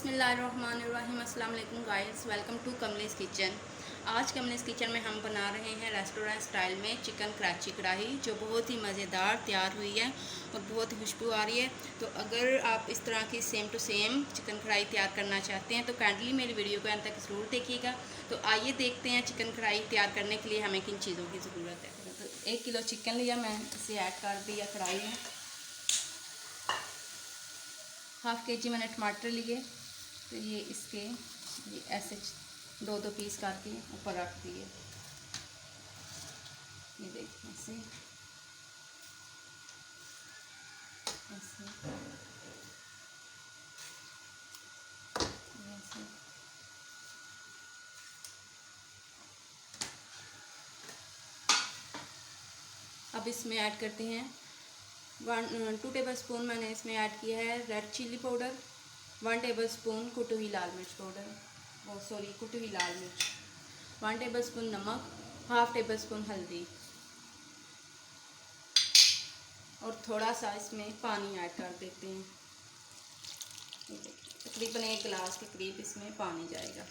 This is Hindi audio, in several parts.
बिस्मिल्लाहिर्रहमानिर्रहीम। अस्सलाम वालेकुम guys, welcome to Kamlesh kitchen. आज कमलेश किचन में हम बना रहे हैं रेस्टोरेंट स्टाइल में चिकन कराची कढ़ाई, जो बहुत ही मज़ेदार तैयार हुई है और बहुत ही खुशबू आ रही है। तो अगर आप इस तरह की सेम टू सेम चिकन कढ़ाई तैयार करना चाहते हैं तो काइंडली मेरी वीडियो को अंत तक ज़रूर देखिएगा। तो आइए देखते हैं चिकन कढ़ाई तैयार करने के लिए हमें किन चीज़ों की ज़रूरत है। तो 1 किलो चिकन लिया, मैं इसे ऐड कर दिया कढ़ाई में। हाफ़ के जी मैंने टमाटर लिए, तो ये इसके ऐसे 2-2 पीस करके ऊपर रख दिए। ये देखिए ऐसे ऐसे ऐसे। अब इसमें ऐड करते हैं 2 टेबल स्पून मैंने इसमें ऐड किया है red chilli powder, 1 table spoon कुटी हुई लाल मिर्च पाउडर, कुटी हुई लाल मिर्च, 1 टेबल स्पून नमक, हाफ़ टेबल स्पून हल्दी और थोड़ा सा इसमें पानी ऐड कर देते हैं। तकरीबन 1 गिलास के करीब इसमें पानी जाएगा।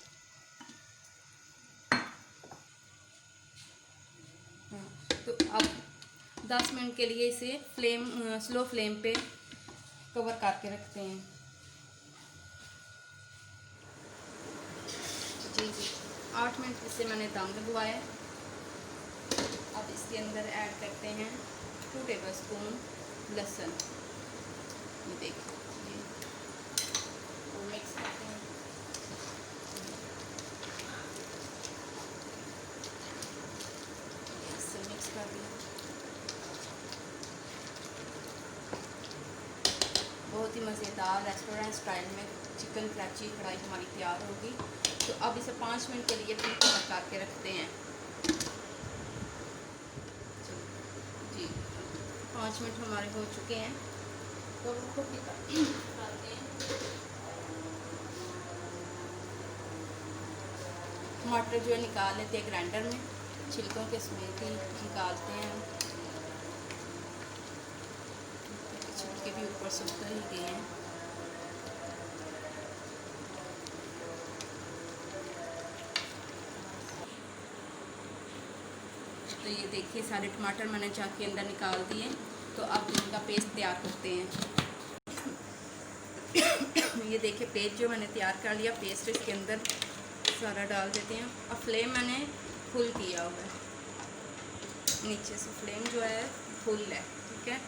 तो अब 10 मिनट के लिए इसे स्लो फ्लेम पे कवर करके रखते हैं। जी 8 मिनट इसे मैंने दम लगवाया। अब इसके अंदर ऐड करते हैं 2 टेबल स्पून लहसुन। ये देखिए और मिक्स करते हैं। इससे मिक्स कर दिया। बहुत ही मज़ेदार रेस्टोरेंट स्टाइल में चिकन कराची कढ़ाई हमारी तैयार होगी। तो अब इसे 5 मिनट के लिए फिर कवर करके रखते हैं। जी 5 मिनट हमारे हो चुके हैं, तो उनको निकालते हैं। टमाटर जो है निकाल लेते हैं ग्राइंडर में, छिलकों के समेत ही निकालते हैं। छिलके भी ऊपर से उतर ही गए हैं। तो ये देखिए सारे टमाटर मैंने चाक के अंदर निकाल दिए। तो अब इनका पेस्ट तैयार करते हैं। ये देखिए पेस्ट जो मैंने तैयार कर लिया, पेस्ट इसके अंदर सारा डाल देते हैं। अब फ्लेम मैंने फुल किया हुआ है, नीचे से फ्लेम जो है फुल है, ठीक है।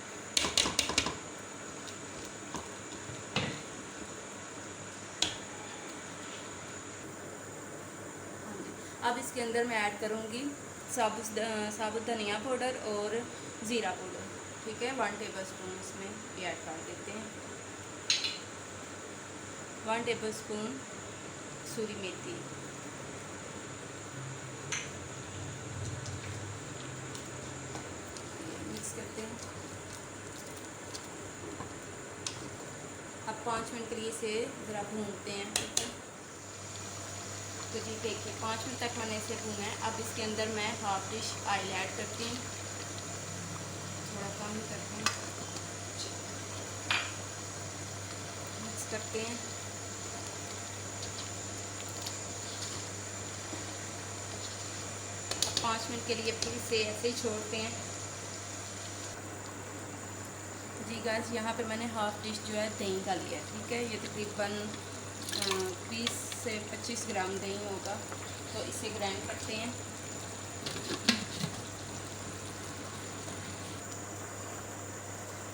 अब इसके अंदर मैं ऐड करूँगी साबुत धनिया पाउडर और ज़ीरा पाउडर, ठीक है। 1 टेबल स्पून इसमें भी ऐड कर देते हैं। 1 टेबल स्पून सूरी मेथी, मिक्स करते हैं। अब 5 मिनट के लिए इसे ज़रा भूनते हैं, ठीक है। तो जी देखिए 5 मिनट तक मैंने इसे भूना है। अब इसके अंदर मैं हाफ डिश ऑयल ऐड करती हूँ, थोड़ा कम ही करते हैं। मिक्स करते हैं। अब 5 मिनट के लिए फिर इसे ऐसे ही छोड़ते हैं। जी गाइस, यहाँ पे मैंने हाफ डिश जो है दही का लिया है, ठीक है। ये तकरीबन 20 से 25 ग्राम दही होगा। तो इसे ग्राइंड करते हैं।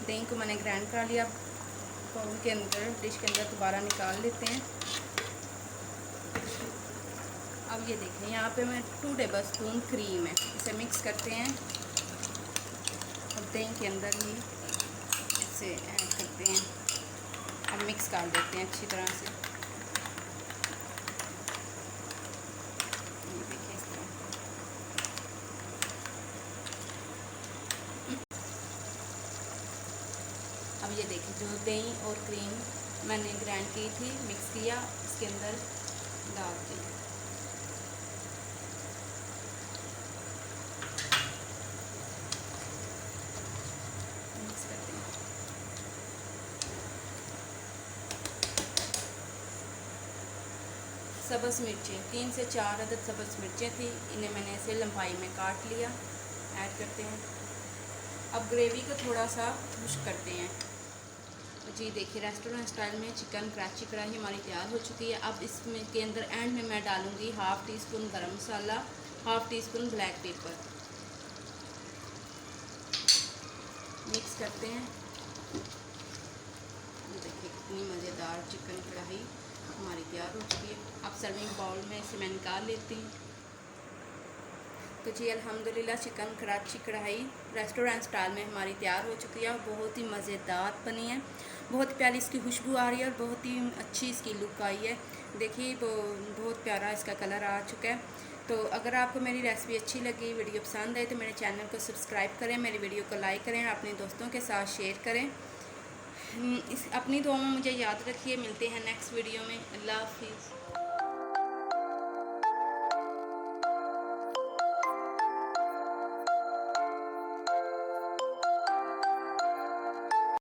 दही को मैंने ग्राइंड कर लिया। बाउल के अंदर, डिश के अंदर दोबारा निकाल लेते हैं। अब ये देखें यहाँ पे मैं 2 टेबल स्पून क्रीम है, इसे मिक्स करते हैं और दही के अंदर ही इसे ऐड करते हैं। अब मिक्स कर देते हैं अच्छी तरह से। ये देखिए इस तरह। अब ये देखिए जो दही और क्रीम मैंने ग्राइंड की थी, मिक्स किया, इसके अंदर डाल दी। मिक्स करते हैं। सब्ज़ मिर्चें, 3 से 4 अदद सब्ज़ मिर्चें थी, इन्हें मैंने ऐसे लंबाई में काट लिया। ऐड करते हैं। अब ग्रेवी को थोड़ा सा खुश्क करते हैं। जी देखिए, रेस्टोरेंट स्टाइल में चिकन कराची कढ़ाई हमारी तैयार हो चुकी है। अब इसमें के अंदर एंड में मैं डालूँगी हाफ़ टी स्पून गरम मसाला, half teaspoon black pepper. Mix करते हैं। ये देखिए कितनी मज़ेदार चिकन कढ़ाई हमारी तैयार हो चुकी है। अब सर्विंग बाउल में इसे मैं निकाल लेती हूँ। तो जी अल्हम्दुलिल्लाह चिकन कराची कढ़ाई रेस्टोरेंट स्टाइल में हमारी तैयार हो चुकी है और बहुत ही मज़ेदार बनी है। बहुत प्यारी इसकी खुशबू आ रही है और बहुत ही अच्छी इसकी लुक आई है। देखिए वो बहुत प्यारा इसका कलर आ चुका है। तो अगर आपको मेरी रेसिपी अच्छी लगी, वीडियो पसंद आए तो मेरे चैनल को सब्सक्राइब करें, मेरी वीडियो को लाइक करें, अपने दोस्तों के साथ शेयर करें। इस अपनी दुआ में मुझे याद रखिए। मिलते हैं नेक्स्ट वीडियो में। अल्लाह हाफिज़।